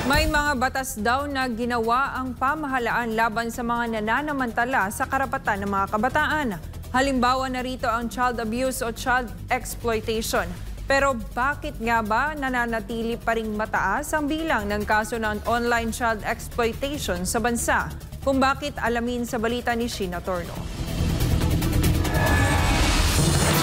May mga batas daw na ginawa ang pamahalaan laban sa mga nananamantala sa karapatan ng mga kabataan. Halimbawa na rito ang child abuse o child exploitation. Pero bakit nga ba nananatili pa ring mataas ang bilang ng kaso ng online child exploitation sa bansa? Kung bakit, alamin sa balita ni Sheena Torno.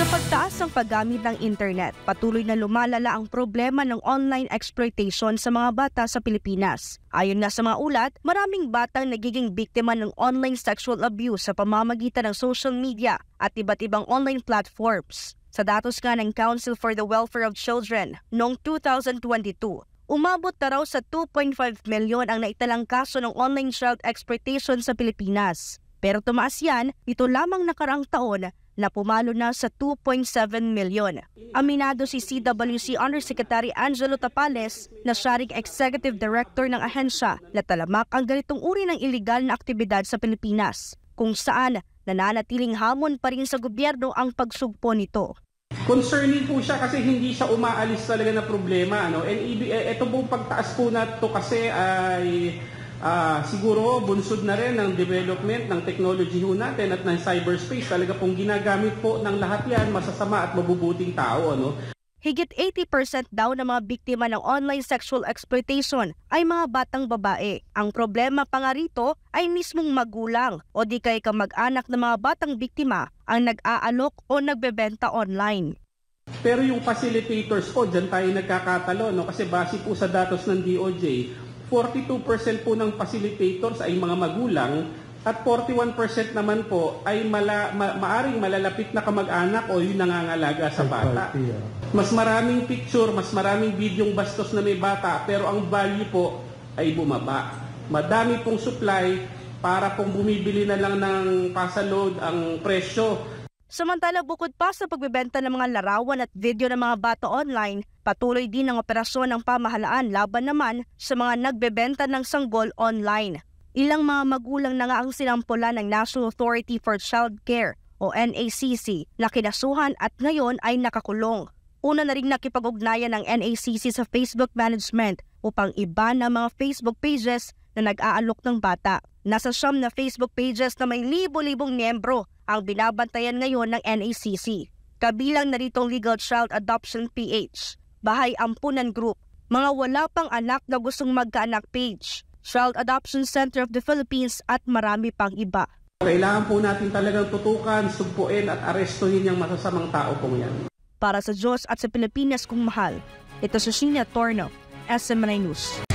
Sa pagtaas ng paggamit ng internet, patuloy na lumalala ang problema ng online exploitation sa mga bata sa Pilipinas. Ayon nga sa mga ulat, maraming batang nagiging biktima ng online sexual abuse sa pamamagitan ng social media at iba't ibang online platforms. Sa datos nga ng Council for the Welfare of Children noong 2022, umabot na raw sa 2.5 milyon ang naitalang kaso ng online child exploitation sa Pilipinas. Pero tumaas yan, ito lamang nakaraang taon na pumalo na sa 2.7 milyon. Aminado si CWC Undersecretary Angelo Tapales na siya ring Executive Director ng ahensya na talamak ang ganitong uri ng iligal na aktibidad sa Pilipinas, kung saan nananatiling hamon pa rin sa gobyerno ang pagsugpo nito. Concerning po siya kasi hindi siya umaalis talaga na problema. And ito pong pagtaas po na ito kasi ay siguro bunsod na rin ng development ng technology ho natin at ng cyberspace. Talaga pong ginagamit po ng lahat yan, masasama at mabubuting tao. Higit 80% daw ng mga biktima ng online sexual exploitation ay mga batang babae. Ang problema pa nga rito ay mismong magulang o di kaya kamag-anak ng mga batang biktima ang nag-aalok o nagbebenta online. Pero yung facilitators po, dyan tayo nagkakatalo. Kasi base po sa datos ng DOJ, 42% po ng facilitators ay mga magulang at 41% naman po ay maaring malalapit na kamag-anak o yung nangangalaga sa bata. Mas maraming picture, mas maraming videong bastos na may bata pero ang value po ay bumaba. Madami pong supply para pong bumibili na lang ng pasaload ang presyo. Samantala, bukod pa sa pagbebenta ng mga larawan at video ng mga bata online, patuloy din ang operasyon ng pamahalaan laban naman sa mga nagbebenta ng sanggol online. Ilang mga magulang na nga ang sinampulan ng National Authority for Child Care o NACC na kinasuhan at ngayon ay nakakulong. Una na rin nakipag-ugnayan ng NACC sa Facebook management upang iban ang mga Facebook pages na nag-aalok ng bata. Nasa siyam na Facebook pages na may libo-libong miyembro ang binabantayan ngayon ng NACC. Kabilang na ritong Legal Child Adoption PH, Bahay Ampunan Group, mga wala pang anak na gustong magkaanak page, Child Adoption Center of the Philippines at marami pang iba. Kailangan po natin talagang tutukan, sugpuin at arestuhin yung masasamang tao pong yan. Para sa Diyos at sa Pilipinas kong mahal, ito si Sheena Torno, SMNI News.